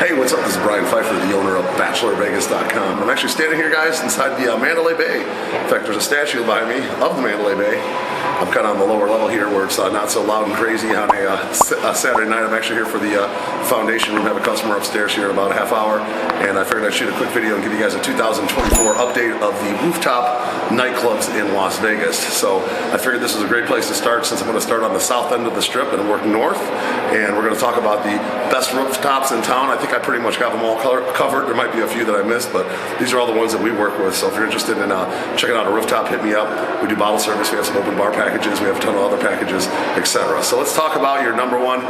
Hey, what's up? This is Brian Pfeiffer, the owner of BachelorVegas.com. I'm actually standing here, guys, inside the Mandalay Bay. In fact, there's a statue by me of the Mandalay Bay. I'm kind of on the lower level here where it's not so loud and crazy on a Saturday night. I'm actually here for the foundation room. I have a customer upstairs here in about a half hour, and I figured I'd shoot a quick video and give you guys a 2024 update of the rooftop nightclubs in Las Vegas. So I figured this is a great place to start since I'm going to start on the south end of the Strip and work north, and we're going to talk about the best rooftops in town. I think I pretty much got them all covered. There might be a few that I missed, but these are all the ones that we work with. So if you're interested in checking out a rooftop, hit me up. We do bottle service. We have some open bar packages. We have a ton of other packages, etc. So let's talk about your number one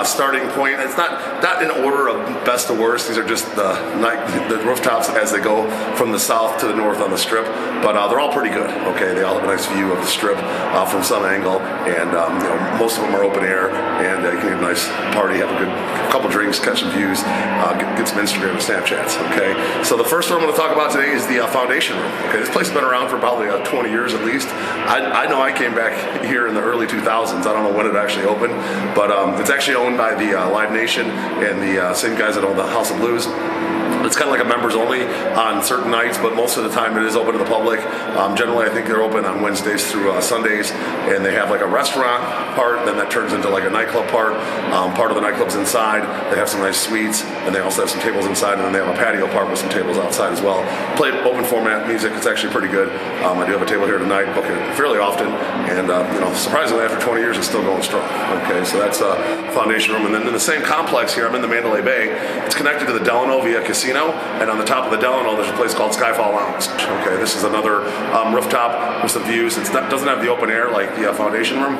starting point. It's not in order of best to worst. These are just the rooftops as they go from the south to the north on the Strip, but they're all pretty good. Okay, they all have a nice view of the Strip from some angle, and most of them are open air, and you can have a nice party, have a couple drinks, catch some views, get some Instagram and Snapchats. Okay, so the first one I'm going to talk about today is the foundation room. Okay, this place has been around for probably 20 years at least. I know I came back here in the early 2000s. I don't know when it actually opened, but it's actually owned by the Live Nation and the same guys that own the House of Blues. It's kind of like a members only on certain nights, but most of the time it is open to the public. Generally, I think they're open on Wednesdays through Sundays, and they have like a restaurant part, then that turns into like a nightclub part. Part of the nightclub's inside. They have some nice suites, and they also have some tables inside, and then they have a patio part with some tables outside as well. Play open format music. It's actually pretty good. I do have a table here tonight, book it fairly often, and surprisingly after 20 years it's still going strong. Okay, so that's foundation room, and then in the same complex here, I'm in the Mandalay Bay. It's connected to the Delano via casino. And on the top of the Delano, there's a place called Skyfall Lounge. Okay, this is another rooftop with some views. It doesn't have the open air like the foundation room,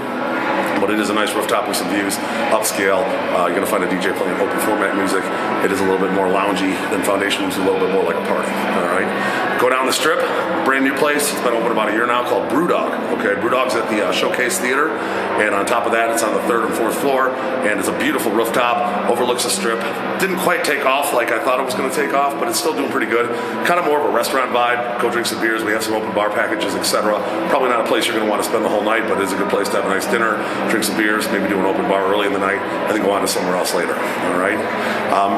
but it is a nice rooftop with some views, upscale. You're going to find a DJ playing open format music. It is a little bit more loungy than foundation rooms, a little bit more like a party. All right, go down the Strip, brand new place. It's been open about a year now, called BrewDog. Okay, BrewDog's at the Showcase Theater, and on top of that, it's on the 3rd and 4th floor, and it's a beautiful rooftop, overlooks the Strip. Didn't quite take off like I thought it was going to take off, but it's still doing pretty good. Kind of more of a restaurant vibe. Go drink some beers. We have some open bar packages, etc. Probably not a place you're going to want to spend the whole night, but it is a good place to have a nice dinner, drink some beers, maybe do an open bar early in the night, and then go on to somewhere else later. All right.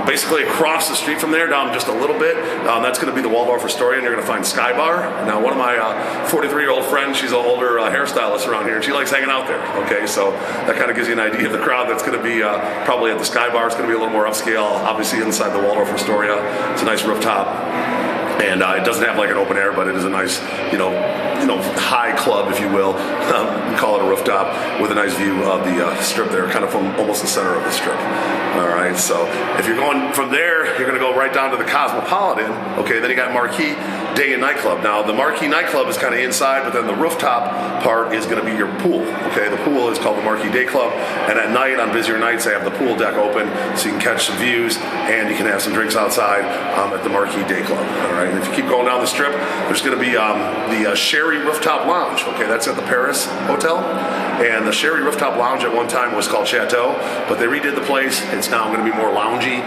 Basically across the street from there, down just a little bit, that's going to be the Waldorf Astoria, and you're going to find SkyBar. Now, one of my 43-year-old friends, she's an older hairstylist around here, and she likes hanging out there. Okay, so that kind of gives you an idea of the crowd that's going to be probably at the SkyBar. It's going to be a little more upscale, obviously inside the Waldorf Astoria. It's a nice rooftop, and it doesn't have like an open air, but it is a nice, high club, if you will. We call it a rooftop with a nice view of the Strip there, kind of from almost the center of the Strip. All right, so if you're going from there, you're going to go right down to the Cosmopolitan. Okay, then you got Marquee Day and Nightclub. Now, the Marquee Nightclub is kind of inside, but then the rooftop part is going to be your pool. Okay, the pool is called the Marquee Day Club, and at night, on busier nights, they have the pool deck open, so you can catch some views, and you can have some drinks outside at the Marquee Day Club. All right, and if you keep going down the Strip, there's going to be the Cheri Rooftop Lounge. Okay, that's at the Paris Hotel, and the Cheri Rooftop Lounge at one time was called Chateau, but they redid the place. It's now going to be more loungy.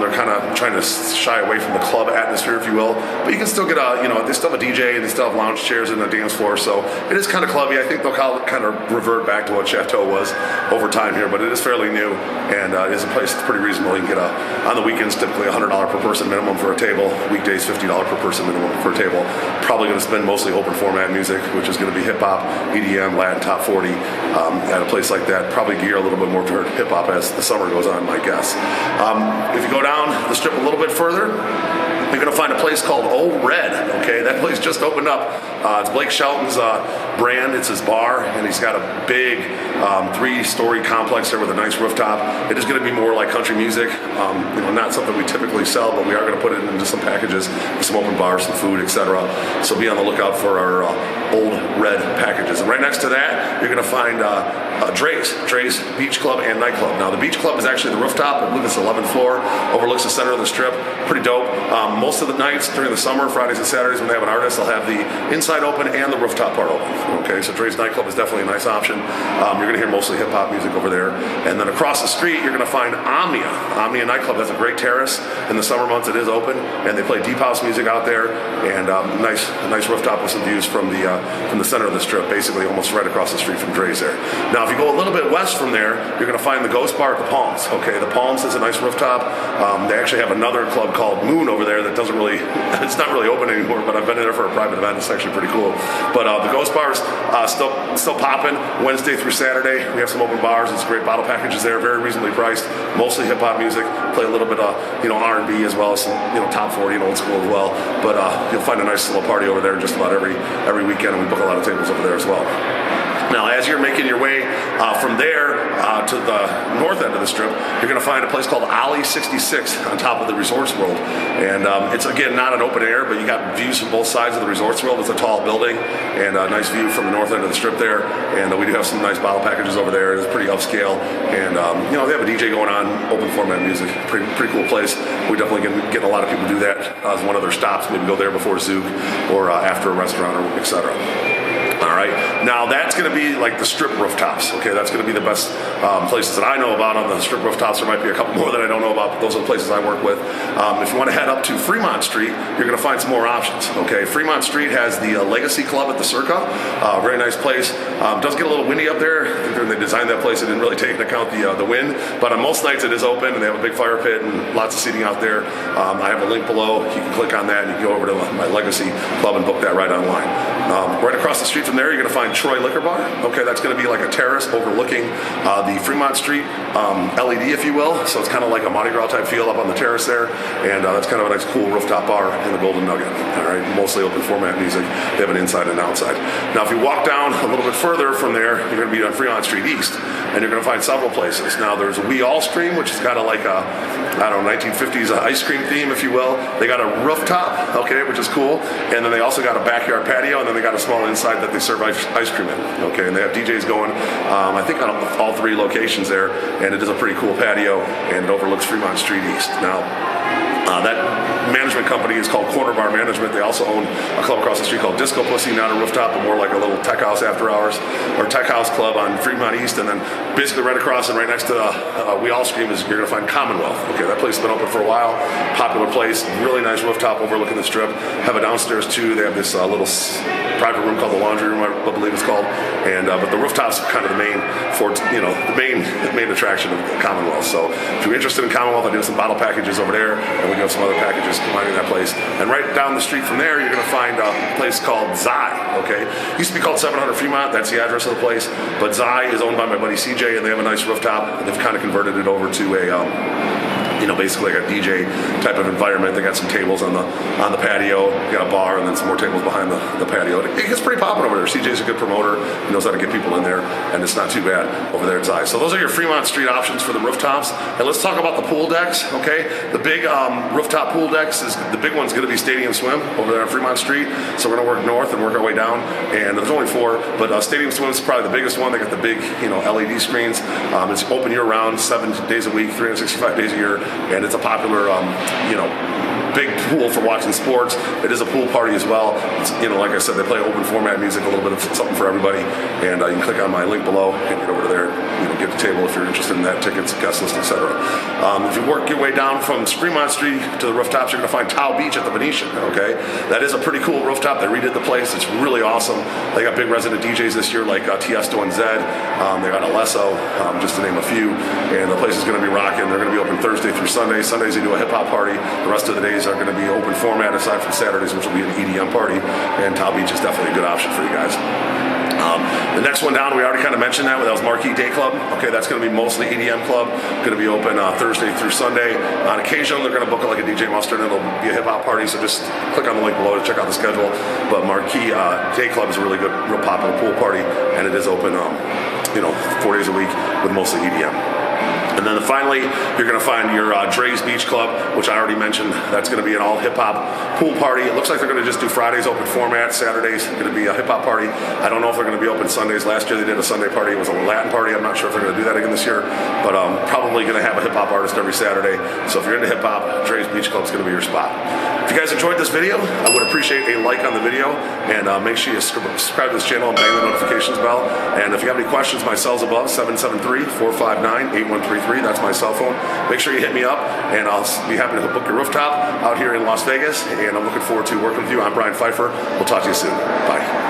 They're kind of trying to shy away from the club atmosphere, if you will, but you can still get they still have a DJ, and they still have lounge chairs and a dance floor, so it is kind of clubby. I think they'll kind of revert back to what Chateau was over time here, but it is fairly new, and it is a place that's pretty reasonable. You can get on the weekends, typically $100 per person minimum for a table, weekdays $50 per person minimum for a table. Probably going to spend mostly open format music, which is going to be hip-hop, EDM, Latin, top 40, at a place like that. Probably gear a little bit more toward hip-hop as the summer goes on, my guess. If you go down the Strip a little bit further, you're going to find a place called Old Red. Okay, that place just opened up. It's Blake Shelton's brand. It's his bar, and he's got a big 3-story complex there with a nice rooftop. It is going to be more like country music. Not something we typically sell, but we are going to put it into some packages with some open bars, some food, etc. So be on the lookout for our Old Red packages. And right next to that, you're going to find Dres Beach Club and Nightclub. Now, the Beach Club is actually the rooftop. I believe it's the 11th floor, overlooks the center of the Strip. Pretty dope. Most of the nights during the summer, Fridays and Saturdays, when they have an artist, they'll have the inside open and the rooftop part open. Okay, so Dres Nightclub is definitely a nice option. You're going to hear mostly hip-hop music over there. And then across the street, you're going to find Amnia. Amnia Nightclub has a great terrace. In the summer months, it is open, and they play deep house music out there, and a nice rooftop with some views from the center of the Strip, basically almost right across the street from Dres there. Now, Now, if you go a little bit west from there, you're going to find the Ghost Bar at the Palms. Okay, the Palms is a nice rooftop. They actually have another club called Moon over there that doesn't really, it's not really open anymore, but I've been in there for a private event. It's actually pretty cool. But the Ghost Bar's still popping Wednesday through Saturday. We have some open bars. It's great bottle packages there, very reasonably priced. Mostly hip hop music. Play a little bit of R&B as well as some top 40 and old school as well. But you'll find a nice little party over there just about every weekend, and we book a lot of tables over there as well. Now, as you're making your way from there to the north end of the Strip, you're going to find a place called Ollie 66 on top of the Resorts World. And it's, again, not an open air, but you got views from both sides of the Resorts World. It's a tall building and a nice view from the north end of the Strip there. And we do have some nice bottle packages over there. It's pretty upscale. And, they have a DJ going on, open format music. Pretty cool place. We definitely get a lot of people do that as one of their stops. Maybe go there before Zook or after a restaurant or et cetera. All right, now that's going to be like the Strip rooftops. Okay, that's going to be the best places that I know about on the Strip rooftops. There might be a couple more that I don't know about, but those are the places I work with. If you want to head up to Fremont Street, you're going to find some more options. Okay, Fremont Street has the Legacy Club at the Circa. Very nice place. Does get a little windy up there. I think when they designed that place, it didn't really take into account the wind, but on most nights it is open and they have a big fire pit and lots of seating out there. I have a link below. You can click on that and you can go over to my Legacy Club and book that right online. Right across the street from there, you're going to find Troy Liquor Bar. Okay, that's going to be like a terrace overlooking the Fremont Street LED, if you will. So it's kind of like a Mardi Gras type feel up on the terrace there, and that's kind of a nice, cool rooftop bar in the Golden Nugget. All right, mostly open format music. They have an inside and outside. Now, if you walk down a little bit further from there, you're going to be on Fremont Street East, and you're going to find several places. Now, there's We All Scream, which is kind of like a 1950s ice cream theme, if you will. They got a rooftop, okay, which is cool, and then they also got a backyard patio, and then they got a small inside that they serve ice cream in, okay, and they have DJs going, I think on all three locations there, and it is a pretty cool patio, and it overlooks Fremont Street East. Now, that management company is called Corner Bar Management. They also own a club across the street called Disco Pussy, not a rooftop, but more like a little tech house after hours, or tech house club on Fremont East, and then basically right across and right next to We All Scream is you're going to find Commonwealth. Okay, that place has been open for a while, popular place, really nice rooftop overlooking the Strip. Have a downstairs too. They have this little private room called the laundry room, I believe it's called, and but the rooftop's kind of the main main attraction of Commonwealth. So if you're interested in Commonwealth, I do some bottle packages over there, and we do have some other packages combining that place. And right down the street from there, you're going to find a place called Zai. Okay, used to be called 700 Fremont. That's the address of the place, but Zai is owned by my buddy CJ, and they have a nice rooftop. They've kind of converted it over to a basically like a DJ type of environment. They got some tables on the patio, got a bar, and then some more tables behind the patio. It gets pretty popping over there. CJ's a good promoter. He knows how to get people in there, and it's not too bad over there at Zai. So those are your Fremont Street options for the rooftops. And let's talk about the pool decks, okay? The big rooftop pool decks, the big one's going to be Stadium Swim over there on Fremont Street. So we're going to work north and work our way down. And there's only 4, but Stadium Swim is probably the biggest one. They got the big, LED screens. It's open year-round, 7 days a week, 365 days a year. And it's a popular, big pool for watching sports. It is a pool party as well. It's, like I said, they play open format music, a little bit of something for everybody. And you can click on my link below and get over there, get the table if you're interested in that, tickets, guest list, etc. If you work your way down from Fremont Street to the rooftops, you're going to find Tao Beach at the Venetian, okay? That is a pretty cool rooftop. They redid the place. It's really awesome. They got big resident DJs this year like Tiesto and Zed. They got Alesso, just to name a few. And the place is going to be rocking. They're going to be open Thursday through Sunday. Sundays they do a hip-hop party. The rest of the days are going to be open format aside from Saturdays, which will be an EDM party. And Tao Beach is definitely a good option for you guys. The next one down, we already kind of mentioned that was Marquee Day Club. Okay, that's going to be mostly EDM club. Going to be open Thursday through Sunday. On occasion, they're going to book it like a DJ Mustard, and it'll be a hip hop party. So just click on the link below to check out the schedule. But Marquee Day Club is a really good, real popular pool party, and it is open, 4 days a week with mostly EDM. And then finally, you're going to find your Dres Beach Club, which I already mentioned. That's going to be an all hip-hop pool party. It looks like they're going to just do Fridays open format. Saturdays going to be a hip-hop party. I don't know if they're going to be open Sundays. Last year they did a Sunday party. It was a Latin party. I'm not sure if they're going to do that again this year. But probably going to have a hip-hop artist every Saturday. So if you're into hip-hop, Dres Beach Club is going to be your spot. If you guys enjoyed this video, I would appreciate a like on the video. And make sure you subscribe to this channel and bang the notifications bell. And if you have any questions, my cell's above, 773-459-8133. That's my cell phone. Make sure you hit me up, and I'll be happy to book your rooftop out here in Las Vegas. And I'm looking forward to working with you. I'm Brian Pfeiffer. We'll talk to you soon. Bye.